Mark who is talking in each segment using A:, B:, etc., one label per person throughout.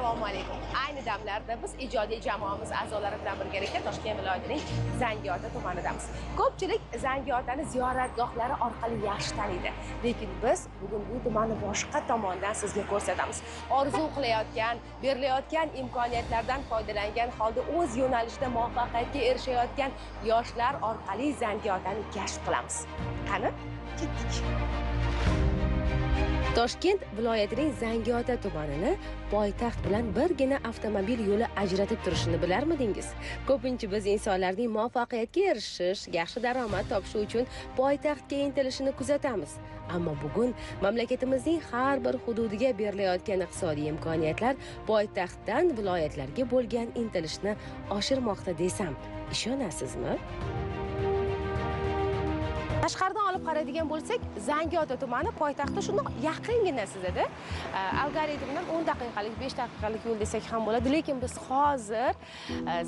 A: Assalomu alaykum. Ayni damlarda biz ijodiy jamoamiz a'zolari bilan birgalikda Toshkent viloyatining Zangiota tumanidamiz. Ko'pchilik Zangiotani ziyoratgohlari orqali yaxshi taniydi, lekin biz bugun bu tumanni boshqa tomondan sizga ko'rsatamiz. Orzu qilayotgan, berilayotgan imkoniyatlardan foydalangan holda o'z yo'nalishida muvaffaqiyatga erishayotgan yoshlar orqali Zangiotani kashf qilamiz. Qani, ketdik. Toshkent viloyatining Zangiota tumanini poytaxt bilan birgina avtomobil yo'li ajratib turishini bilarmidingiz? Ko'pincha biz insonlarning muvaffaqiyatga erishish, yaxshi daromad topishi uchun poytaxtga intilishini kuzatamiz. Ammo bugun mamlakatimizning har bir hududiga berilayotgan iqtisodiy imkoniyatlar poytaxtdan viloyatlarga bo'lgan intilishni oshirmoqda desam, ishonasizmi? Tashqaridan olib qaraydigan bo'lsak, Zangiota tumani poytaxtda shundoq yaqingina sizada. Algoritmdan 10 daqiqalik, 5 daqiqalik yo'l desak ham bo'ladi, lekin biz hozir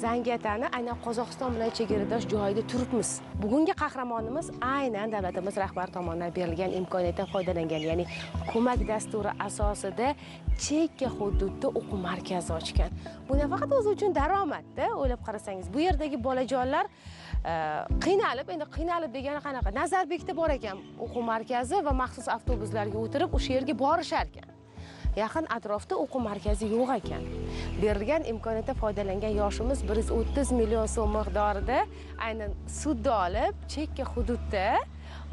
A: Zangiotani aynan Qozog'iston bilan chegaradosh joyida turibmiz. Bugungi qahramonimiz aynan davlatimiz rahbari tomonidan berilgan imkoniyatdan foydalangan, ya'ni ko'mak dasturi asosida chekka hududda o'quv markazi ochgan. Bu nafaqat o'zi uchun daromadda, o'ylab qarasangiz, bu yerdagi bolajonlar qiynalib degani qanaqa? Nazarbekda bor ekan o'quv markazi va maxsus avtobuslarga o'tirib o'sha yerga borishar ekan. Yaqin atrofda o'quv markazi yo'q ekan. Berilgan imkoniyatdan foydalangan yoshimiz 130 million so'm miqdorida aynan sudda olib, chekka hududda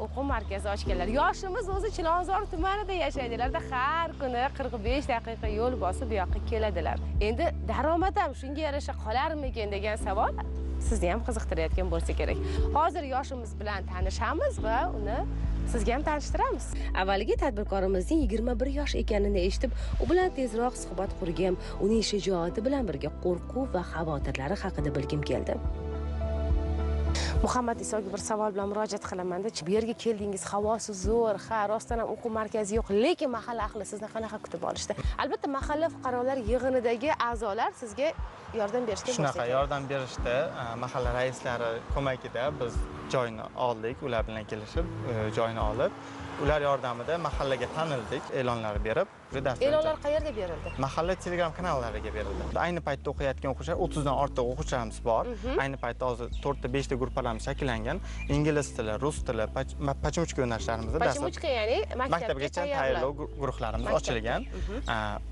A: o'quv markazi ochganlar. Yoshimiz o'zi Chilonzor tumanida yashaydilarda, har kuni 45 daqiqa yo'l bosib bu yoqqa keladilar. Endi daromad ham shunga yarasha qolarmikin degan savol sizni ham qiziqtirayotgan bo'lsa kerak. Hozir yoshimiz bilan tanishamiz va uni sizga ham tanishtiramiz. Avvaliga tadbirkorimizning 21 yosh ekanini eshitib, u bilan tezroq suhbat qurgim, uning shijoati bilan birga qo'rquv va xavotirlari haqida bilgim keldi. Muhammad Isoga bir savol bilan murojaat qilaman-da. Bu yerga keldingiz, havosi zo'r, rostdan ham o'quv markazi yo'q, lekin mahalla ahli sizni qanaqa kutib olishdi? Albatta, mahalla fuqarolar yig'inidagi a'zolar sizga yordam berishdi.
B: Shunaqa yordam berishdi. Mahalla raislari ko'magida biz joyni oldik, ular bilan kelishib, joyni olib, ular yordamida mahallaga tanildik, e'lonlar berib,
A: e'lonlar qayerga berildi?
B: Mahalla Telegram kanallariga berildi. Ayni paytda o'qiyotgan o'quvchilar 30 dan ortiq o'quvchilarimiz bor. Ayni paytda hozir 4 ta 5 ta guruhlarimiz shakllangan. Ingliz tili, rus tili, pachimuchka yo'nalishlarimizda
A: pachimuchka, ya'ni
B: maktabgacha tayyorlov guruhlarimiz ochilgan.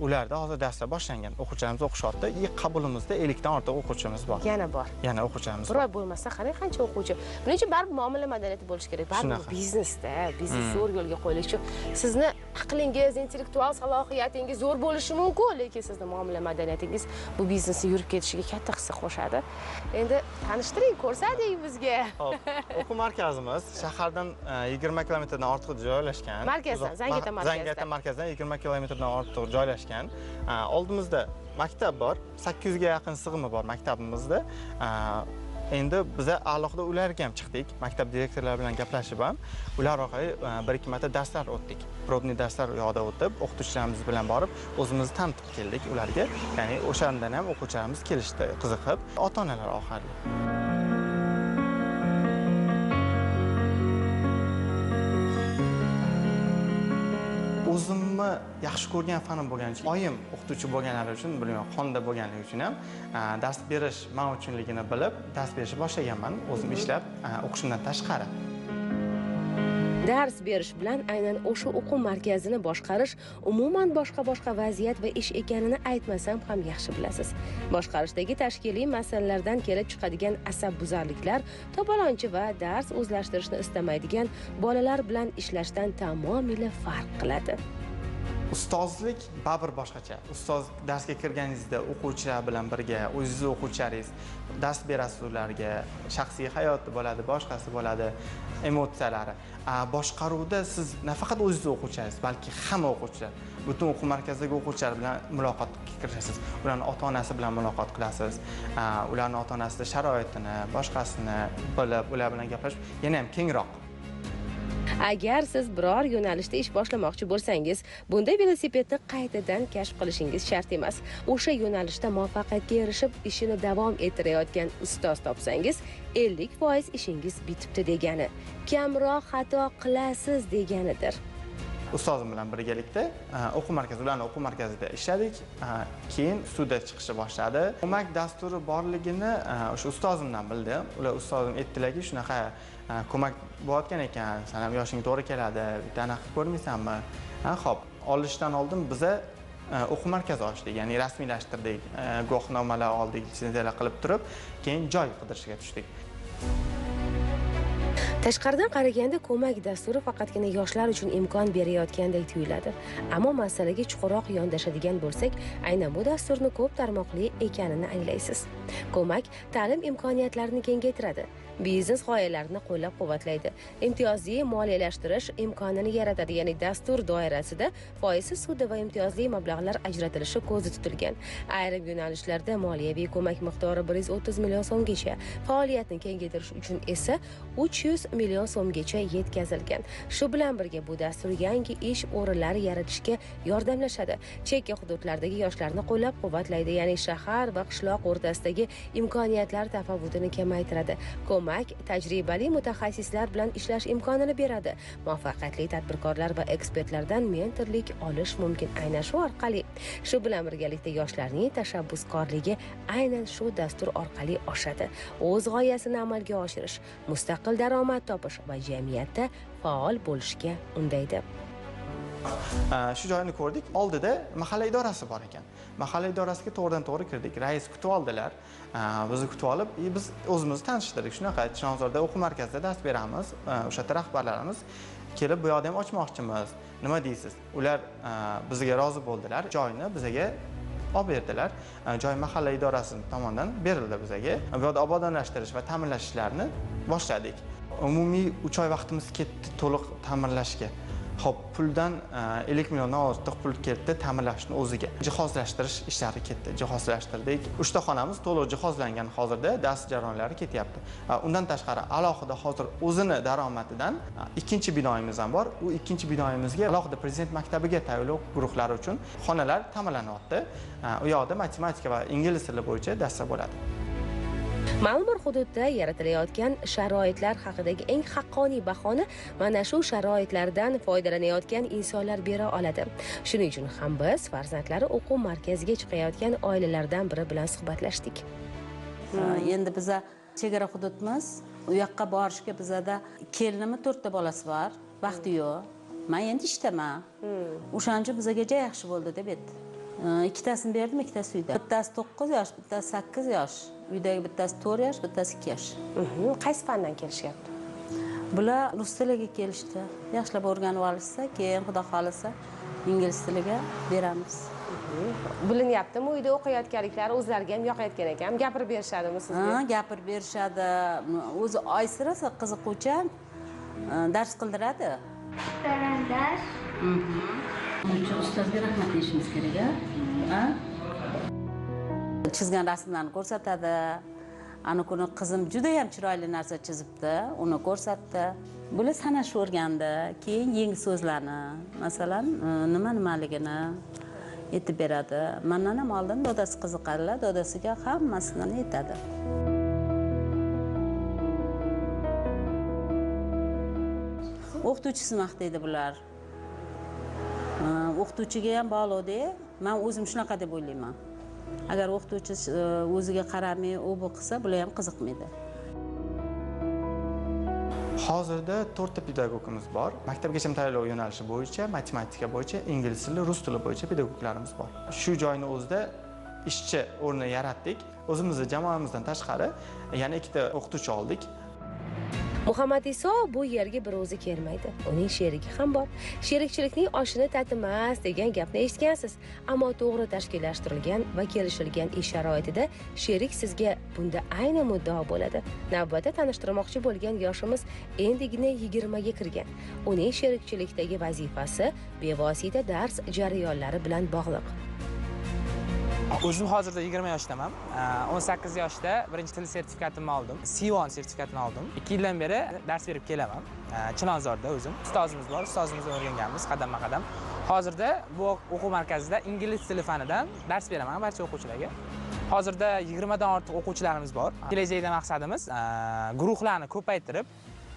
B: Ularda hozir darslar boshlangan. O'quvchilarimiz o'qishyapti. Qabulimizda 50 dan ortiq o'quvchimiz bor.
A: Yana bor.
B: Yana o'quvchilarimiz bor.
A: Biroq bo'lmasa, qancha o'quvchi? Buning uchun baribir muomala madaniyati bo'lish kerak. Baribir biznesda, biznes zo'r yo'lga qo'yilishi uchun sizni aqlingiz, intellektual salohiyatingiz zo'r bo'lishi mumkin, lekin sizning muomala madaniyatingiz bu biznesni yurib ketishiga katta hissa qo'shadi. Endi tanishtiring, ko'rsating bizga.
B: Xo'p, o'quv markazimiz shahardan 20 kilometrdan ortiq joylashgan.
A: Markazdan, Zangiota
B: markazidan 20 kilometrdan ortiq joylashgan. Oldimizda maktab bor, 800 ga yaqin sig'imi bor maktabimizda. Endi biz alohida ularga ham chiqdik, maktab direktorlari bilan gaplashib ham, ular orqali bir-ikki marta darslar o'tdik. Probniy darslar u yoqda o'tib, o'qituvchilarimiz bilan borib, o'zimizni tanitib keldik ularga. Ya'ni o'shandan ham o'quvchilarimiz kelishdi, qiziqib, ota-onalar orqali. O'zimni yaxshi ko'rgan fanim bo'lgani uchun, oyim o'qituvchi bo'lganlari uchun, bilmayman, xonda bo'lganligi uchun ham dars berish men uchunligini bilib, dars berishni boshlaganman, o'zim ishlab, o'qishimdan tashqari.
A: Dars berish bilan aynan o'sha o'quv markazini boshqarish umuman boshqa vaziyat va ish ekanini aytmasam ham yaxshi bilasiz. Boshqarishdagi tashkiliy masalalardan kelib chiqadigan asabbuzarliklar to'polonchi va dars o'zlashtirishni istamaydigan bolalar bilan ishlashdan tamomila farq qiladi.
B: Ustozlik baribir boshqacha. Ustoz darsga kirganingizda o'quvchilar bilan birga, o'zingiz o'quvchilaringiz dars berasiz ularga, shaxsiy hayoti bo'ladi, boshqasi bo'ladi, emotsiyalari. Boshqaruvda siz nafaqat o'zingiz o'quvchilaringiz, balki hamma o'quvchilar, butun o'quv markazidagi o'quvchilar bilan muloqotga kirasiz. Ularning ota-onasi bilan muloqot qilasiz. Ularning ota-onasida sharoitini, boshqasini bilib, ular bilan gaplashib, yana ham kengroq.
A: Agar siz biror yo'nalishda ish boshlamoqchi bo'lsangiz, bunda velosipedni qaytadan kashf qilishingiz shart emas. O'sha yo'nalishda muvaffaqiyatga erishib, ishini davom ettirayotgan ustoz topsangiz, 50% ishingiz bitibdi degani. Kamroq xato qilasiz deganidir.
B: ustozim bilan birgalikda o'quv markazi, ularning o'quv markazida ishladik. Keyin sudda chiqishni boshladi. Ko'mak dasturi borligini o'sha ustozimdan bildim. Ular ustozim aytdilarki, shunaqa ko'mak bo'layotgan ekan, san ham yoshing to'g'ri keladi, bitta anaqa qilib ko'rmaysanmi? Xo'p, olishdan oldin biza o'quv markazi ochdik, ya'ni rasmiylashtirdik, guvohnomalar oldik, litsenziyalar qilib turib, keyin joy qidirishga tushdik.
A: Tashqaridan qaraganda ko'mak dasturi faqatgina yoshlar uchun imkon berayotgandek tuyuladi. Ammo masalaga chuqurroq yondashadigan bo'lsak, aynan bu dasturni ko'p tarmoqli ekanini anglaysiz. Ko'mak ta'lim imkoniyatlarini kengaytiradi, biznes g'oyalarini qo'llab-quvvatlaydi, imtiyozli moliyalashtirish imkonini yaratadi, ya'ni dastur doirasida foizsiz sudda va imtiyozli mablag'lar ajratilishi ko'zda tutilgan. Ayrim yo'nalishlarda moliyaviy ko'mak miqdori 130 million so'mgacha, faoliyatni kengaytirish uchun esa 300 million so'mgacha yetkazilgan. Shu bilan birga bu dastur yangi ish o'rinlari yaratishga yordamlashadi. Chekka hududlardagi yoshlarni qo'llab-quvvatlaydi, ya'ni shahar va qishloq o'rtasidagi imkoniyatlar tafovutini kamaytiradi. Ko'mak tajribali mutaxassislar bilan ishlash imkonini beradi. Muvaffaqiyatli tadbirkorlar va ekspertlardan mentorlik olish mumkin aynan shu orqali. Shu bilan birgalikda yoshlarning tashabbuskorligi aynan shu dastur orqali oshadi. O'z g'oyasini amalga oshirish, mustaqil daromad topish va jamiyatda faol bo'lishga undaydi.
B: Shu joyni ko'rdik. Oldida mahalla idorasi bor ekan. Mahalla idorasiga to'g'ridan-to'g'ri kirdik. Rais kutib oldilar. Bizni kutib olib, biz o'zimizni tanishtirdik. Shunaqa Chilonzorda o'quv markazida dars beramiz. O'sha yerda rahbarlarimiz kelib bu yoqda ham ochmoqchimiz. Nima deysiz? Ular bizga rozi bo'ldilar. Joyni bizga olib berdilar. Joy mahalla idorasi tomonidan berildi bizga. Bu yerda obodonlashtirish va ta'minlash ishlarini boshladik. Umumiy 3 oy vaqtimiz ketdi to'liq ta'mirlashga. Xo'p, puldan 50 milliondan ortiq pul ketdi ta'mirlashning o'ziga. Jihozlashtirish ishlari ketdi. Jihozlashtirdik. 3 ta xonamiz to'liq jihozlangan hozirda, dars jarayonlari ketyapti. Undan tashqari alohida hozir o'zini daromadidan ikkinchi binoyimiz ham bor. U ikkinchi binoyimizga alohida prezident maktabiga tayyorlov guruhlari uchun xonalar ta'mirlanyapti. U yoqda matematika va ingliz tili bo'yicha darslar bo'ladi.
A: Ma'lum bir hududda yaratilayotgan sharoitlar haqidagi eng haqqoniy bahoni mana shu sharoitlardan foydalanayotgan insonlar bera oladi. Shuning uchun ham biz farzandlari o'quv markaziga chiqayotgan oilalardan biri bilan suhbatlashdik.
C: Endi biza chegara hududimiz, u yoqqa borishga bizada kelinimi 4 ta bolasi bor, vaqti yo'q. Men endi ishdaman. O'shaning uchun bizaga juda yaxshi bo'ldi deb aytdi. Ikkitasini berdim, ikkitasi uyda. Bittasi 9 yosh, bittasi 8 yosh. Uydagi bittasi 4 yosh, bittasi 2 yosh.
A: Qaysi fandan kelishyapti?
C: Bular rus tiliga kelishdi. Yaxshilab o'rganib olishsa, keyin xudo xolisa ingliz tiliga beramiz.
A: Bilinyaptimi, uyda o'qiyotganliklari o'zlariga ham yoqayotgan ekan. Gapirib berishadimi sizga?
C: Ha, gapirib berishadi. O'zi oysirasi qiziquvchan dars qildiradi.
D: Dars.
C: Buncha ustozga rahmat deyishimiz kerak, ha? Chizgan rasmlarni ko'rsatadi. Ana kuni qizim juda ham chiroyli narsa chizibdi, uni ko'rsatdi. Bular sanash o'rgandi, keyin yangi so'zlarni, masalan, nimaligini aytib beradi. Mendan ham oldin dodasi qiziqadilar, dodasiga hammasini aytadi. O'qituvchisi maqtaydi bular. O'qituvchiga ham bog'liqda, men o'zim shunaqa deb o'ylayman. Agar o'qituvchi o'ziga qaramay, u bu qilsa, bular ham qiziqmaydi.
B: Hozirda 4 ta pedagogimiz bor. Maktabgacha tayyorlov yo'nalishi bo'yicha, matematika bo'yicha, ingliz tili, rus tili bo'yicha pedagoglarimiz bor. Shu joyni o'zida ishchi o'rni yaratdik. O'zimizning jamoamizdan tashqari yana 2 ta o'qituvchi oldik.
A: Muhammad Iso bu yerga bir o'zi kelmaydi. Uning sherigi ham bor. Sherikchilikning oshini tatimas degan gapni eshitgansiz. Ammo to'g'ri tashkillashtirilgan va kelishilgan ish sharoitida sherik sizga bunda ayni muddao bo'ladi. Navbatda tanishtirmoqchi bo'lgan yoshimiz endigina 20 ga kirgan. Uning sherikchilikdagi vazifasi bevosita dars jarayonlari bilan bog'liq.
E: O'zim hozirda 20 yoshdaman. 18 yoshda birinchi til sertifikatimni oldim. C1 sertifikatini oldim. 2 yildan beri dars berib kelaman. Chilonzorda o'zim. Ustozimiz bor, ustozimizdan o'rganganmiz qadamma-qadam. Hozirda bu o'quv markazida ingliz tili fanidan dars beraman barcha o'quvchilarga. Hozirda 20 dan ortiq o'quvchilarimiz bor. Kelajakda maqsadimiz guruhlarni ko'paytirib,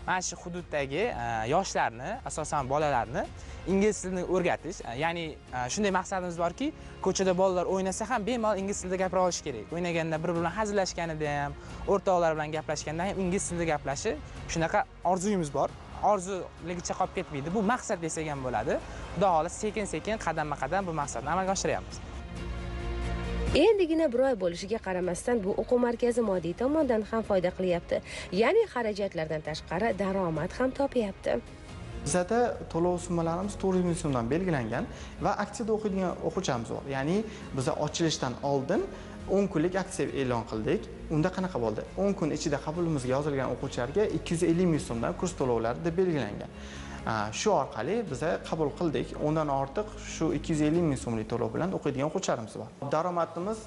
E: mana shu hududdagi yoshlarni, asosan bolalarni ingliz tilini o'rgatish, ya'ni shunday maqsadimiz borki, ko'chada bolalar o'ynasa ham bemalol ingliz tilida gapira olish kerak. O'ynaganda bir-biri bilan hazillashganida ham, o'rtoqlar bilan gaplashganda ham ingliz tilida gaplashi, shunaqa orzuyimiz bor. Orzuligicha qolib ketmaydi. Bu maqsad desak ham bo'ladi. Xudo xohlasa sekin-sekin, qadamma-qadam bu maqsadni amalga oshiryapmiz.
A: Endigina bir oy bo'lishiga qaramasdan bu o'quv markazi moddiy tomondan ham foyda qilyapti. Ya'ni xarajatlardan tashqari daromad ham topyapti.
B: Bizda to'lov summalarimiz 400 ming so'mdan belgilangan va aksiyada o'qiydigan o'quvchimiz bor. Ya'ni biz ochilishdan oldin 10 kunlik aksiya e'lon qildik. Unda qanaqa bo'ldi? 10 kun ichida qabulimizga yozilgan o'quvchilarga 250 ming so'mdan kurs to'lovlari deb belgilangan. Shu orqali biz qabul qildik. Undan ortiq shu 250 ming so'mlik to'lov bilan o'qiydigan o'quvchilarimiz bor. Daromadimiz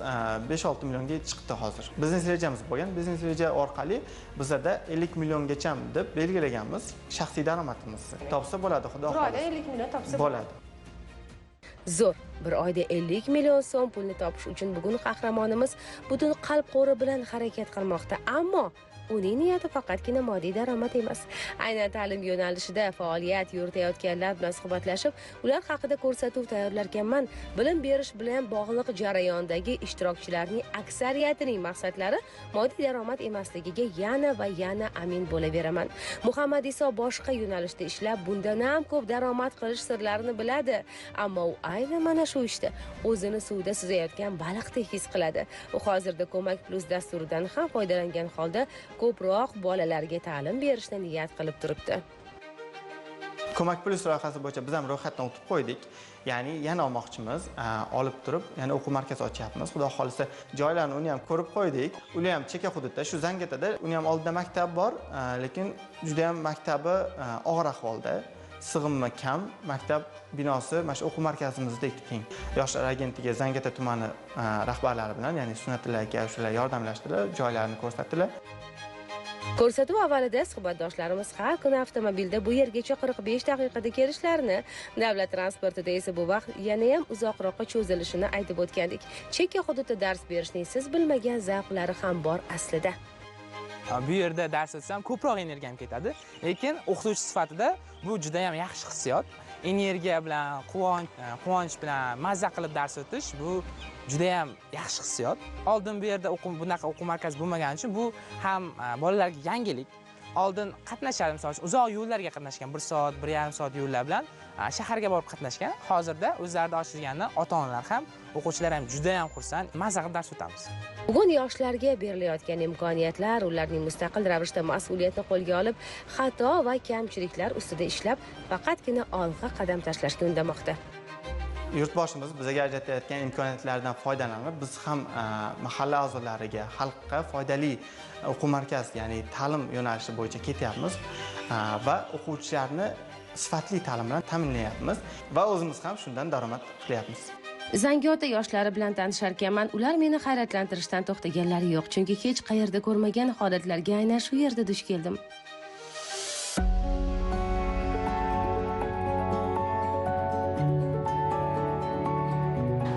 B: 5-6 millionga chiqdi hozir. Biznes rejamiz bo'lgan. Biznes reja orqali bizda 50 milliongacha deb belgilaganmiz shaxsiy daromadimiz. Topsa bo'ladi, xudo
A: xohlasa. Bir oyda 50 million topsa
B: bo'ladi.
A: Zo'r. Bir oyda 50 million so'm pulni topish uchun bugun qahramonimiz butun qalb qo'ri bilan harakat qilmoqda. Ammo uning niyati faqatgina moddiy daromad emas. Aynan ta'lim yo'nalishida faoliyat yuritayotganlar bilan suhbatlashib, ular haqida ko'rsatuv tayyorlarkanman. Bilim berish bilan bog'liq jarayondagi ishtirokchilarning aksariyatining maqsadlari moddiy daromad emasligiga yana va yana amin bo'laveraman. Muhammad Iso boshqa yo'nalishda ishlab, bundan ham ko'p daromad qilish sirlarini biladi. Ammo u aynan mana shu ishda o'zini suvda suzayotgan baliqdek his qiladi. U hozirda Ko'mak Plus dasturidan ham foydalangan holda ko'proq bolalarga ta'lim berishni niyat qilib turibdi.
B: Ko'mak Plus loyihasi bo'yicha biz ham ro'yxatdan o'tib qo'ydik. Ya'ni yana olmoqchimiz, olib turib, yana o'quv markazi ochyapmiz. Xudo xohlasa, joylarni uni ham ko'rib qo'ydik. Ular ham chekka hududda, shu Zangitada, uni ham oldida maktab bor, lekin juda ham maktabi og'ir ahvolda. Sig'imma kam, maktab binosi mana shu o'quv markazimizdek teng. Yoshlar agentligi Zangata tumani rahbarlari bilan, ya'ni Sunnatilla aka shular yordamlashdilar, joylarni ko'rsatdilar.
A: Ko'rsatuv avvalida suhbatdoshlarimiz har kuni avtomobilda bu yergacha 45 daqiqada kelishlarini, davlat transportida esa bu vaqt yana ham uzoqroqqa cho'zilishini aytib o'tgandik. Chekka hududda dars berishning siz bilmagan zavqlari ham bor aslida.
E: Bu yerda dars o'tsam ko'proq energiyam ketadi, lekin o'qituvchi sifatida bu juda ham yaxshi hissiyot. Energiya bilan, quvonch bilan mazza qilib dars o'tish bu juda ham yaxshi hissiyot. Oldin bu yerda bunaqa o'quv markazi bo'lmagani uchun bu ham bolalarga yangilik. Oldin qatnashardim, misol uchun uzoq yo'llarga qatnashgan, 1 soat, 1,5 soat yo'llar bilan shaharga borib qatnashgan. Hozirda o'zlarida ochilganidan ota-onalar ham, o'quvchilar ham juda ham xursand, mazza qilib dars o'tamiz.
A: Bugun yoshlarga berilayotgan imkoniyatlar, ularning mustaqil ravishda mas'uliyatni qo'lga olib, xato va kamchiliklar ustida ishlab, faqatgina olg'a qadam tashlashga undamoqda.
B: Yurtboshimiz bizga ajratayotgan imkoniyatlardan foydalanib, biz ham mahalla a'zolariga, xalqqa foydali o'quv markazi, ya'ni ta'lim yo'nalishi bo'yicha ketyapmiz va o'quvchilarni sifatli ta'lim bilan ta'minlayapmiz va o'zimiz ham shundan daromad qilyapmiz.
A: Zangiota yoshlari bilan tanisharkanman, ular meni hayratlantirishdan to'xtaganlari yo'q, chunki hech qayerda ko'rmagan holatlarga aynan shu yerda duch keldim.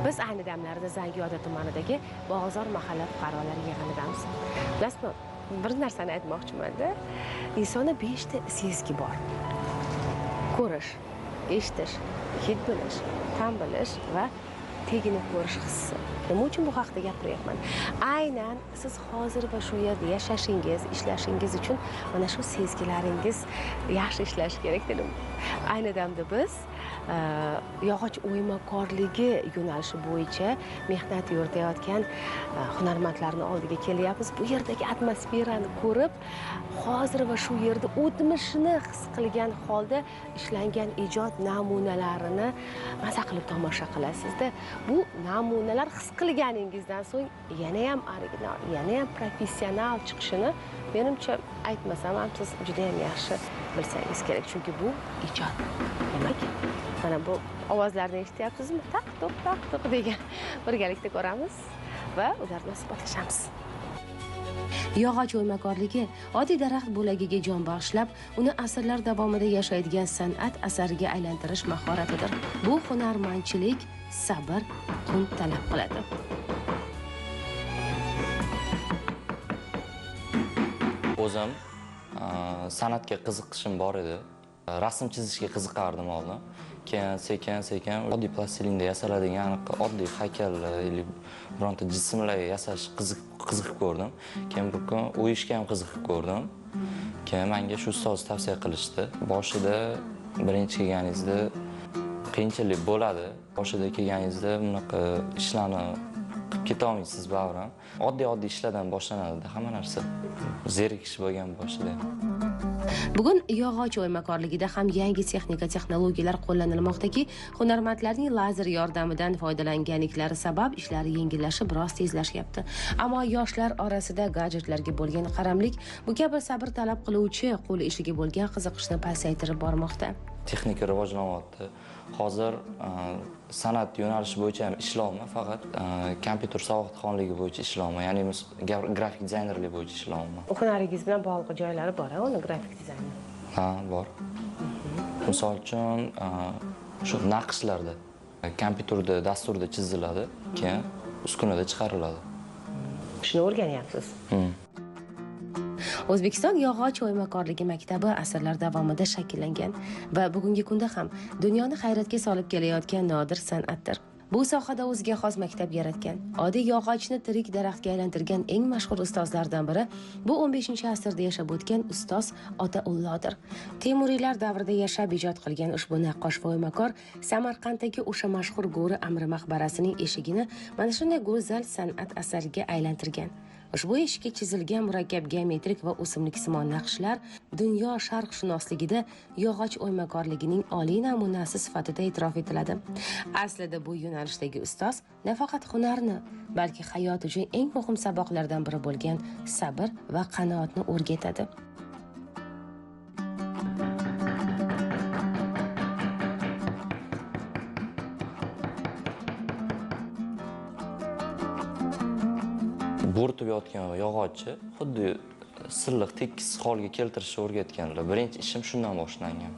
A: Biz ayni damlarda Zangiota tumanidagi Bog'ozor mahalla fuqarolari yig'inidamiz. Bilasizmi, bir narsani aytmoqchiman-da. Insonda 5 ta sezgi bor. Ko'rish, eshitish, hid bilish, ta'm bilish va teginib ko'rish hissi. Nima uchun bu haqida gapiryapman? Aynan siz hozir va shu yerda yashashingiz, ishlashingiz uchun mana shu sezgilaringiz yaxshi ishlashi kerak dedim. Ayni damda biz yog'och o'ymakorligi yo'nalishi bo'yicha mehnat yuritayotgan hunarmandlarning oldiga kelyapmiz. Bu yerdagi atmosferani ko'rib, hozir va shu yerda o'tmishini his qilgan holda ishlangan ijod namunalarini maza qilib tomosha qilasizda. Bu namunalar his qilganingizdan so'ng yana ham original, yana ham professional chiqishini menimcha aytmasam ham siz juda ham yaxshi bilsangiz kerak, chunki bu ijod. Demak, mana bu ovozlarni eshityapsizmi? Taq-tuq degan. Birgalikda ko'ramiz va ular bilan suhbatlashamiz. Yog'och o'ymakorligi oddiy daraxt bo'lagiga jon bag'ishlab, uni asrlar davomida yashaydigan san'at asariga aylantirish mahoratidir. Bu hunarmandchilik sabr, kun talab qiladi.
F: O'zim san'atga qiziqishim bor edi. Rasm chizishga qiziqardim oldin. Keyin sekin oddiy plastilinda yasaladigan oddiy haykal bironta jismlar yasash qiziqib ko'rdim. Keyin bir kun u ishga ham qiziqib ko'rdim. Keyin menga shu ustoz tavsiya qilishdi. Boshida birinchi kelganingizda qiyinchilik bo'ladi. Boshida kelganingizda bunaqa ishlarni qilib keta olmaysiz baribir. Oddiy ishlardan boshlanadi hamma narsa. Zerikish bo'lgan boshida.
A: Bugun yog'och o'ymakorligida ham yangi texniyalar qo'llanilmoqdaki, hunarmandlarning lazer yordamidan foydalanganliklari sabab ishlari yengillashib, biroz tezlashyapti. Ammo yoshlar orasida gadjetlarga bo'lgan qaramlik bu kabi sabr talab qiluvchi qo'l ishiga bo'lgan qiziqishni pasaytirib bormoqda.
F: Texnika rivojlanyapti. Hozir san'at yo'nalishi bo'yicha ham ishlayman, faqat kompyuter savodxonligi bo'yicha ishlayman, ya'ni grafik dizaynerlik bo'yicha ishlayman.
A: Hunaringiz bilan bog'liq joylari bor-a, uni grafik dizayner?
F: Ha, bor. Misol uchun, shu naqshlarda kompyuterda, dasturda chiziladi, keyin uskunada chiqariladi.
A: Shuni o'rganyapsiz. O'zbekiston yog'och o'ymakorligi maktabi asrlar davomida shakllangan va bugungi kunda ham dunyoni hayratga solib kelayotgan nodir san'atdir. Bu sohada o'ziga xos maktab yaratgan, oddiy yog'ochni tirik daraxtga aylantirgan eng mashhur ustozlardan biri bu 15-asrda yashab o'tgan ustoz Otaullodir. Temuriylar davrida yashab ijod qilgan ushbu naqqosh va o'ymakor Samarqanddagi o'sha mashhur Go'ri Amri maqbarasining eshigini mana shunday go'zal san'at asariga aylantirgan. Ushbu eshikka chizilgan murakkab geometrik va o'simliksimon naqshlar dunyo sharqshunosligida yog'och o'ymakorligining oliy namunasi sifatida e'tirof etiladi. Aslida bu yo'nalishdagi ustoz nafaqat hunarni, balki hayot uchun eng muhim saboqlardan biri bo'lgan sabr va qanoatni o'rgatadi.
F: Bo'rtib yotgan yog'ochni xuddi silliq, tekis holga keltirishni o'rgatganlar. Birinchi ishim shundan boshlangan.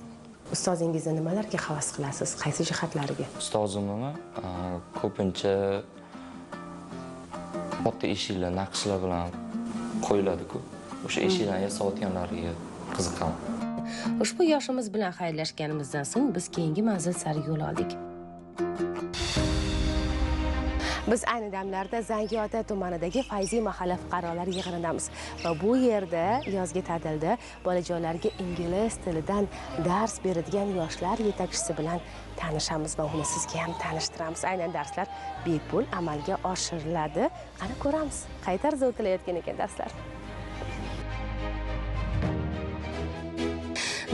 A: Ustozingizga nimalarga havas qilasiz? Qaysi jihatlariga?
F: Ustozimni ko'pincha oddiy eshiklar, naqshlar bilan qo'yiladi-ku. O'sha eshiklarni yasayotganlariga qiziqaman.
A: Ushbu yoshimiz bilan xayrlashganimizdan so'ng biz keyingi manzil sari yo'l oldik. Biz ayni damlarda Zangiota tumanidagi Fayzi mahalla fuqarolari yig'inidamiz va bu yerda yozgi ta'tilda bolajonlarga ingliz tilidan dars beradigan yoshlar yetakchisi bilan tanishamiz va uni sizga ham tanishtiramiz. Aynan darslar bepul amalga oshiriladi. Qani ko'ramiz, qay tarzda o'tilayotgan ekan darslar.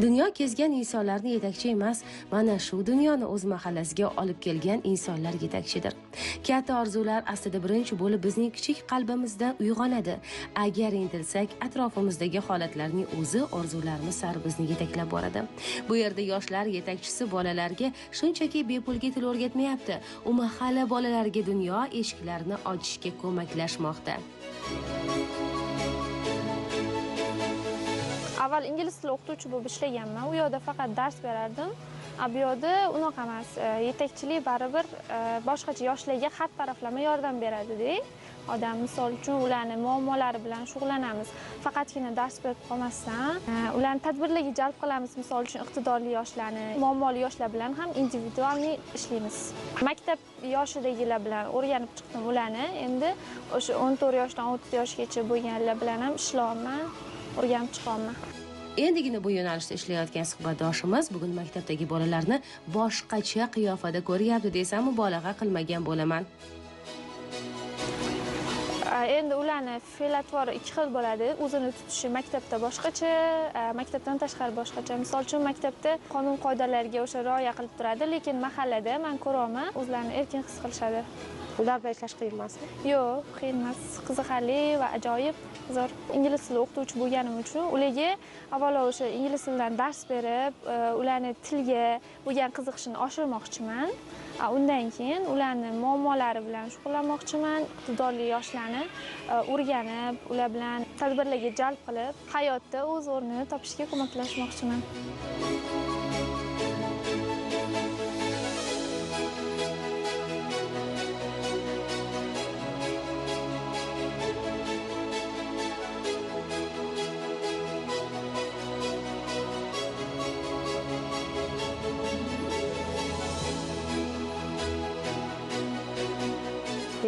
A: Dunyo kezgan insonlarni yetakchi emas, mana shu dunyoni o'z mahallasiga olib kelgan insonlar yetakchidir. Katta orzular aslida birinchi bo'lib bizning kichik qalbimizda uyg'onadi. Agar intilsak, atrofimizdagi holatlarning o'zi orzularimiz sari bizni yetaklab boradi. Bu yerda yoshlar yetakchisi bolalarga shunchaki bepulga til o'rgatmayapti, u mahalla bolalariga dunyo eshiklarini ochishga ko'maklashmoqda.
G: Avval ingliz tili o'qituvchi bo'lib ishlaganman. U yerda faqat dars berardim. Bu yerda unaqa emas. Yetakchilik baribir boshqacha yoshlarga har taraflama yordam beradi-da. Odam misol uchun ularning muammolari bilan shug'ullanamiz. Faqatgina dars berib qolmasdan, ularni tadbirlarga jalb qilamiz. Misol uchun iqtidorli yoshlarni, muammoli yoshlar bilan ham individualni ishlaymiz. Maktab yoshidagilar bilan o'rganib chiqdim ularni. Endi o'sha 14 yoshdan 30 yoshgacha bo'lganlar bilan ham ishlayman. O'rganib chiqaman.
A: Endigina bu yo'nalishda ishlayotgan suhbatdoshimiz bugun maktabdagi bolalarni boshqacha qiyofada ko'ryapti desam, mubolag'a qilmagan bo'laman.
G: Endi ularni fe'l-atvori ikki xil bo'ladi. O'zini tutishi maktabda boshqacha, maktabdan tashqari boshqacha. Misol uchun maktabda qonun-qoidalarga o'sha rioya qilib turadi, lekin mahallada men ko'raman, o'zlarini erkin his qilishadi.
A: Ular bilan ishlash qiyin emasmi?
G: Yo'q, qiyin emas. Qiziqarli va ajoyib. Zo'r. Ingliz tili o'qituvchi bo'lganim uchun ularga avvalo o'sha ingliz tilidan dars berib, ularni tilga bo'lgan qiziqishini oshirmoqchiman. Undan keyin ularning muammolari bilan shug'ullanmoqchiman. Iqtidorli yoshlarni o'rganib, ular bilan tadbirlarga jalb qilib, hayotda o'z o'rnini topishga ko'maklashmoqchiman.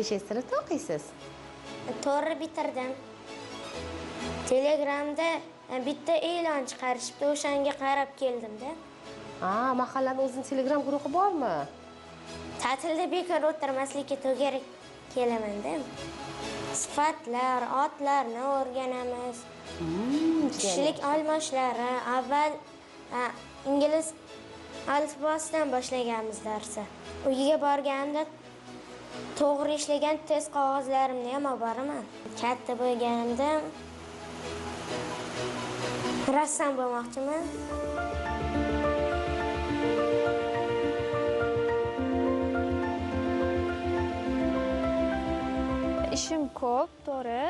A: Nechinchi sinfda o'qiysiz?
D: 4 bitirdim. Telegramda bitta e'lon chiqarishibdi, o'shanga qarab keldim-da.
A: Mahallada o'zining Telegram guruhi bormi?
D: Ta'tilda bekor o'tirmaslikka to'g'ri kelaman-da. Sifatlar, otlarni o'rganamiz. Kishilik almashlari, avval ingliz alifbosidan boshlaganmiz darsni. Uyga borganimda to'g'ri ishlagan test qog'ozlarimni ham olib boraman. Katta bo'lganimda rassom bo'lmoqchiman.
G: Ishim ko'p, to'g'ri,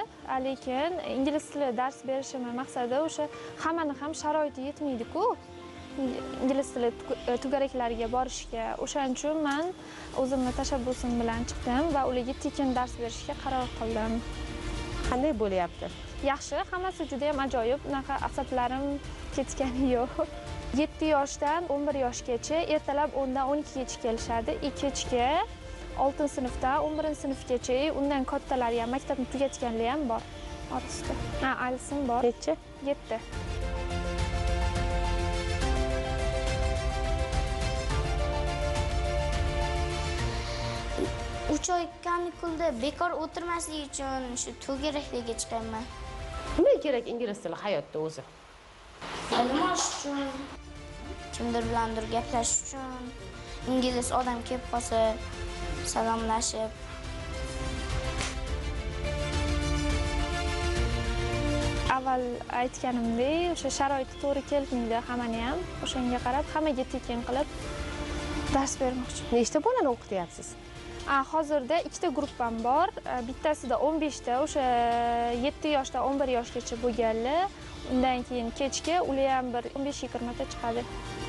G: lekin ingliz tili dars berishim maqsadi o'sha hammani ham sharoiti yetmaydi-ku. Ingliz tili tugaraklariga borishga. O'shaning uchun men o'zimning tashabbusim bilan chiqdim va ularga tekin dars berishga qaror qildim.
A: Qanday bo'lyapti?
G: Yaxshi, hammasi juda ham ajoyib. Unaqa asablarim ketgani yo'q. 7 yoshdan 11 yoshgacha, ertalab 10 dan 12 gacha kelishadi. Kechga 6 sinfdan 11 sinfgacha, undan kattalari ham maktabni tugatganlar ham bor orasida. Ayilsim bor.
A: Necha?
G: 7.
D: Uch oy kanikulda bekor o'tirmaslik uchun shu to'garaklarga chiqaman.
A: Nima kerak ingliz tili hayotda o'zi?
D: Bilim olish uchun, kimdir bilandir gaplashish uchun, ingliz odam kelib qolsa salomlashib.
G: Avval aytganimdek, o'sha sharoiti to'g'ri kelmaydi hammani ham. O'shanga qarab hammaga tekin qilib dars bermoqchiman.
A: Nechta bolani o'qityapsiz?
G: Hozirda 2 ta guruhim bor. Bittasida 15 ta, o'sha 7 yoshdan 11 yoshgacha bo'lganlar. Undan keyin kechga ular ham bir 15-20 ta chiqadi.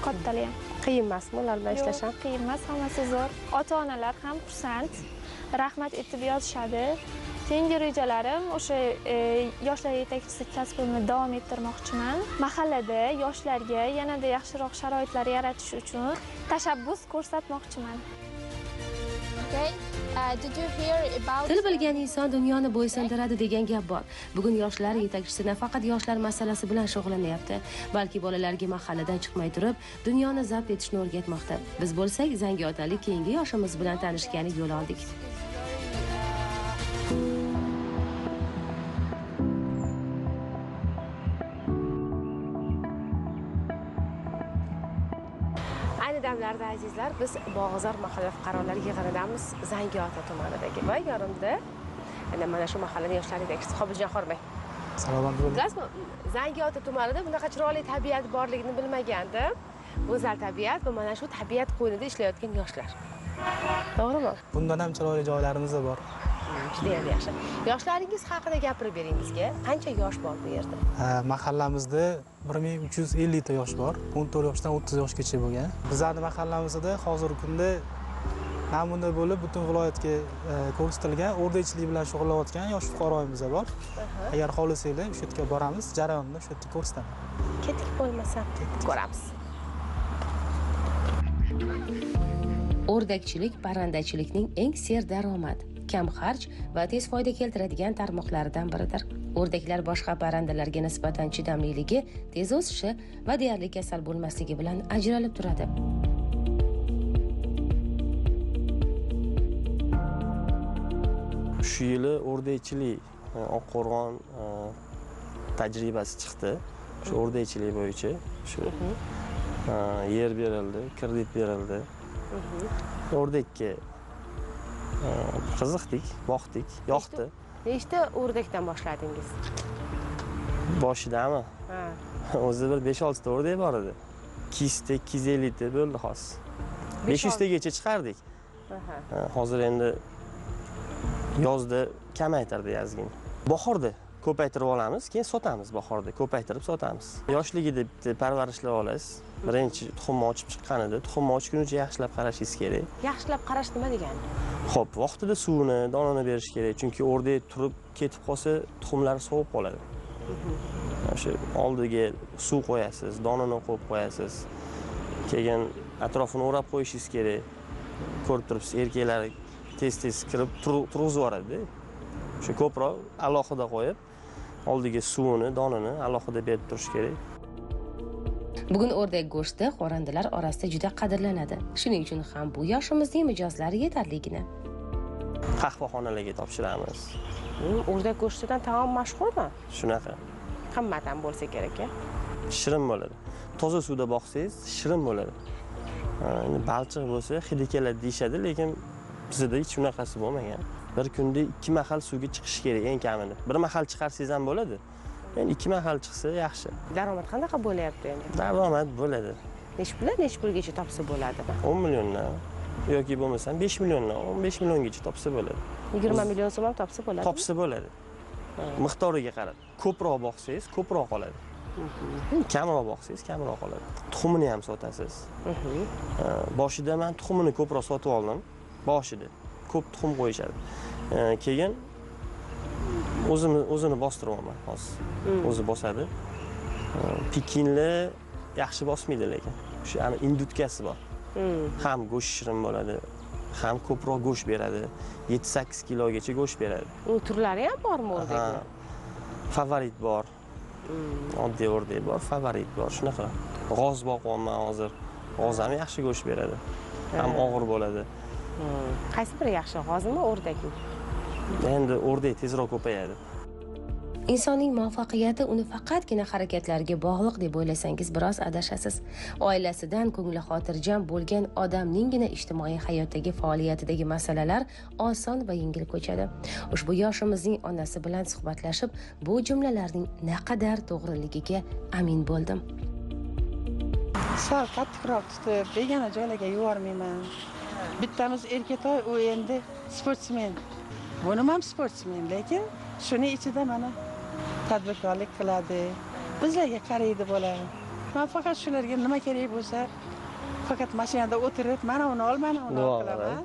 G: Kattalar ham.
A: Qiyin emasmi ular bilan ishlash ham?
G: Yo'q, qiyin emas, hammasi zo'r. Ota-onalar ham xursand, rahmat aytib yozishadi. Keyingi rejalarim o'sha yoshlar yetakchisi kasbimni davom ettirmoqchiman. Mahallada yoshlarga yanada yaxshiroq sharoitlar yaratish uchun tashabbus ko'rsatmoqchiman.
A: Til bilgan inson dunyoni bo'ysundiradi degan gap bor. Bugun yoshlar yetakchisi nafaqat yoshlar masalasi bilan shug'ullanyapti, balki bolalarga mahalladan chiqmay turib, dunyoni zabt etishni o'rgatmoqda. Biz bo'lsak, zangiotalik keyingi yoshimiz bilan tanishgani yo'l oldik. Damlarda azizlar, biz Bog'ozor mahalla fuqarolar yig'inidamiz Zangiota tumanidagi va yonimda mana shu mahallaning yoshlar yetakchisi Qobiljon Xormay.
E: Salomat bo'ling.
A: Bilasizmi, Zangiota tumanida bunaqa chiroyli tabiat borligini bilmagandim. Go'zal tabiat va mana shu tabiat qo'ynida ishlayotgan yoshlar. To'g'rimi?
E: Bundan ham chiroyli joylarimiz ham bor.
A: Juda ham yaxshi. Yoshlaringiz haqida gapirib bering bizga. Qancha yosh bor bu yerda?
E: Mahallamizda 1350 ta yosh bor. 14 yoshdan 30 yoshgacha bo'lgan. Bizning mahallamizda hozirgi kunda namuna bo'lib butun viloyatga ko'rsatilgan o'rdakchilik bilan shug'ullanayotgan yosh fuqarolarimiz bor. Agar xohlasanglar o'sha yerga boramiz, jarayonni o'sha yerga ko'rsataman.
A: Ketik bo'lmasam ko'ramiz. O'rdakchilik parrandachilikning eng serdaromad, kam xarj va tez foyda keltiradigan tarmoqlaridan biridir. O'rdaklar boshqa parrandalarga nisbatan chidamliligi, tez o'sishi va deyarli kasal bo'lmasligi bilan ajralib turadi.
H: Shu yili o'rdakchilik Oqqo'rg'on tajribasi chiqdi. Shu o'rdakchilik bo'yicha shu yer berildi, kredit berildi. O'rdakka qiziqdik, boqdik, yoqdi.
A: Nechta o'rdakdan boshladingiz?
H: Boshidami? O'zi bir 5-6 ta o'rdak bor edi. 200 ta, 250 ta bo'ldi hozir. 500 tagacha chiqardik. Hozir endi yozda kamaytirdi yazgin. Bahorda ko'paytirib olamiz, keyin sotamiz bahorda, ko'paytirib sotamiz. Yoshligida bitta parvarishlab olasiz. Birinchi tuxumni ochib chiqqanida, tuxumni ochguncha yaxshilab qarashingiz kerak.
A: Yaxshilab qarash nima degani?
H: Xo'p, vaqtida suvini, donani berish kerak, chunki o'rdak turib ketib qolsa, tuxumlar sovib qoladi. O'sha oldiga suv qo'yasiz, donani qo'yib qo'yasiz. Keyin atrofini o'rab qo'yishingiz kerak. Ko'rib turibsiz, erkaklar tez kirib turg'izib yuboradi-da. Shu ko'proq alohida qo'yib, oldiga suvini, donini alohida berib turish kerak.
A: Bugun o'rdak go'shti xo'randalar orasida juda qadrlanadi. Shuning uchun ham bu yoshimizning mijozlari yetarligina.
H: Qahvaxonalarga topshiramiz.
A: O'rdak go'shtidan taom mashhurmi?
H: Shunaqa.
A: Qimmat ham bo'lsa kerak-a.
H: Shirin bo'ladi. Toza suvda boqsangiz shirin bo'ladi. Endi balchiq bo'lsa hidi keladi deyshadi, lekin bizda hech unaqasi bo'lmagan. Bir kunda 2 mahal suvga chiqish kerak eng kamida. Bir mahal chiqarsangiz ham bo'ladi. Endi 2 mahal chiqsa yaxshi.
A: Daromad qanaqa bo'lyapti endi?
H: Daromad bo'ladi.
A: Necha pulgacha topsa bo'ladi?
H: 10 milliondan yoki bo'lmasam 5 milliondan, 15 milliongacha topsa bo'ladi.
A: 20 million so'm ham topsa bo'ladi.
H: Topsa bo'ladi. Miqdoriga qarab. Ko'proq boqsangiz ko'proq qoladi. Kamroq boqsangiz kamroq qoladi. Tuxumini ham sotasiz. Boshida men tuxumini ko'proq sotib oldim. Boshida ko'p tuxum qo'yishadi. Keyin o'zini bostiraman hozir. O'zi bosadi. Pekinli yaxshi bosmaydi lekin. O'sha indutkasi bor. Ham go'sht shirin bo'ladi, ham ko'proq go'sht beradi. 7-8 kilogacha go'sht beradi.
A: U turlari ham bormi o'rdakni?
H: Favorit bor. Oddiy o'rdak bor, favorit bor. Shunaqa. G'oz boqyapman hozir. G'oz ham yaxshi go'sht beradi. Ham og'ir bo'ladi.
A: Qaysi biri yaxshi, g'ozmi, o'rdakmi?
H: Endi o'rdak tezroq ko'payadi.
A: Insonning muvaffaqiyati uni faqatgina harakatlariga bog'liq deb o'ylasangiz biroz adashasiz. Oilasidan ko'ngli xotirjam bo'lgan odamninggina ijtimoiy hayotdagi faoliyatidagi masalalar oson va yengil ko'chadi. Ushbu yoshimizning onasi bilan suhbatlashib, bu jumlalarning naqadar to'g'riligiga amin bo'ldim.
I: Sal qattiqroq tutib, begona joylarga yubormayman. Bittamiz erkatoy, u endi sportsmen. Bunim ham sportsmen, lekin shuni ichida mana tadbirkorlik qiladi. Bizlarga qaraydi bola. Men faqat shularga nima kerak bo'lsa, faqat mashinada o'tirib, mana uni ol, mana uni ol qilaman.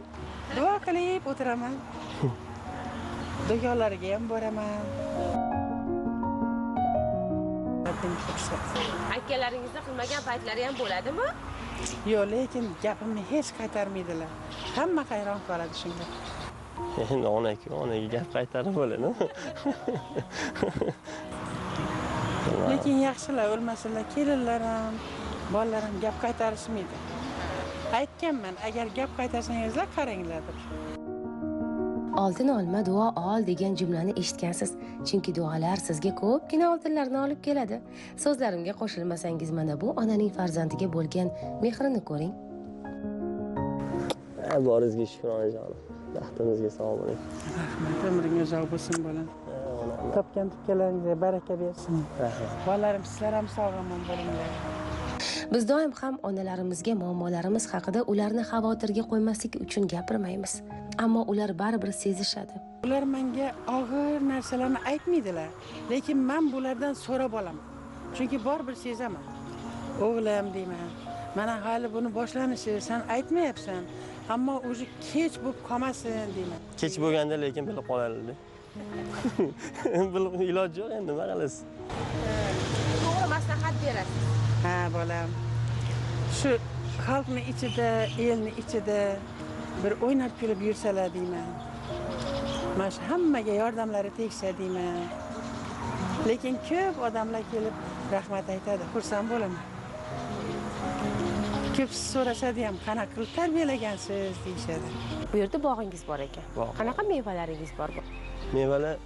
I: Duo qilib o'tiraman. Do'konlarga ham boraman.
A: Aytganlaringizni qilmagan paytlari ham bo'ladimi?
I: Yo'q, lekin gapimni hech qaytarmaydilar. Hamma hayron qoladi shunga.
H: Endi onaga gap qaytarib bo'ladi.
I: Lekin yaxshilar o'lmasalar, kelinlar ham, bolalar ham gap qaytarishmaydi. Aytganman, agar gap qaytarsangizlar qaranglar deb.
A: Oltin olma, duo ol degan jumlani eshitgansiz. Chunki duolar sizga ko'pgina oltinlarni olib keladi. So'zlarimga qo'shilmasangiz, mana bu onaning farzandiga bo'lgan mehrini ko'ring.
H: Boringizga shukr onajonim. Baxtimizga sog' bo'ling.
I: Rahmat, umringiz uzoq bo'lsin bolam. Topgan tukkalaringizga baraka bersin. Bolalarim, sizlar ham sog'-omon bo'linglar.
A: Biz doim ham onalarimizga muammolarimiz haqida ularni xavotirga qo'ymaslik uchun gapirmaymiz. Ammo ular baribir sezishadi.
I: Ular menga og'ir narsalarni aytmaydilar, lekin men bulardan so'rab olaman. Chunki baribir sezaman. O'g'lim deyman. Mana hali buni boshlanishi, sen aytmayapsan. Ammo o'zi kech bo'lib qolmasin deyman.
H: Kech bo'lganda lekin bilib qoladi. Bilib iloj yo'q endi, nima qilasiz?
A: To'g'ri maslahat berasiz.
I: Ha, bolam. Shu xalqning ichida, elning ichida bir o'ynab kulib yursalar deyman. Mana shu hammaga yordamlari tegsa deyman. Lekin ko'p odamlar kelib rahmat aytadi, xursand bo'laman. Ko'p so'rashadi ham, qanaqa qilib tarbiyalagansiz deyishadi.
A: Bu yerda bog'ingiz bor ekan. Qanaqa mevalaringiz bor bu?
H: Mevalar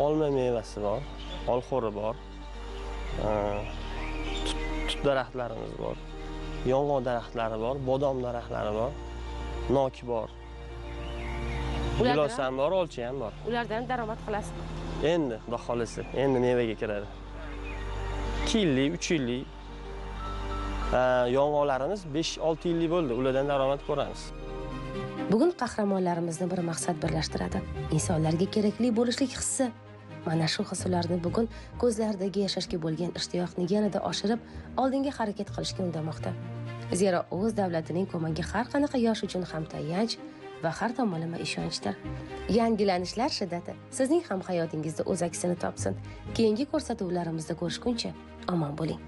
H: olma mevasi bor, olxo'ri bor. Tut daraxtlarimiz bor. Yong'oq daraxtlari bor, bodom daraxtlari bor. Nok bor. Gilos ham bor, olcha ham bor.
A: Ulardan daromad qilasizmi?
H: Endi, xudo xolisi, endi mevaga kiradi. 2 yillik, 3 yillik. Yong'oqlarimiz 5-6 yillik bo'ldi. Ulardan daromad ko'ramiz.
A: Bugun qahramonlarimizni bir maqsad birlashtiradi. Insonlarga kerakli bo'lishlik hissi. Mana shu hislarni bugun ko'zlaridagi yashashga bo'lgan ishtiyoqni yanada oshirib, oldinga harakat qilishga undamoqda. Zero o'z davlatining ko'magi har qanaqa yosh uchun ham tayanch va har tomonlama ishonchdir. Yangilanishlar shiddati sizning ham hayotingizda o'z aksini topsin. Keyingi ko'rsatuvlarimizda ko'rishguncha omon bo'ling.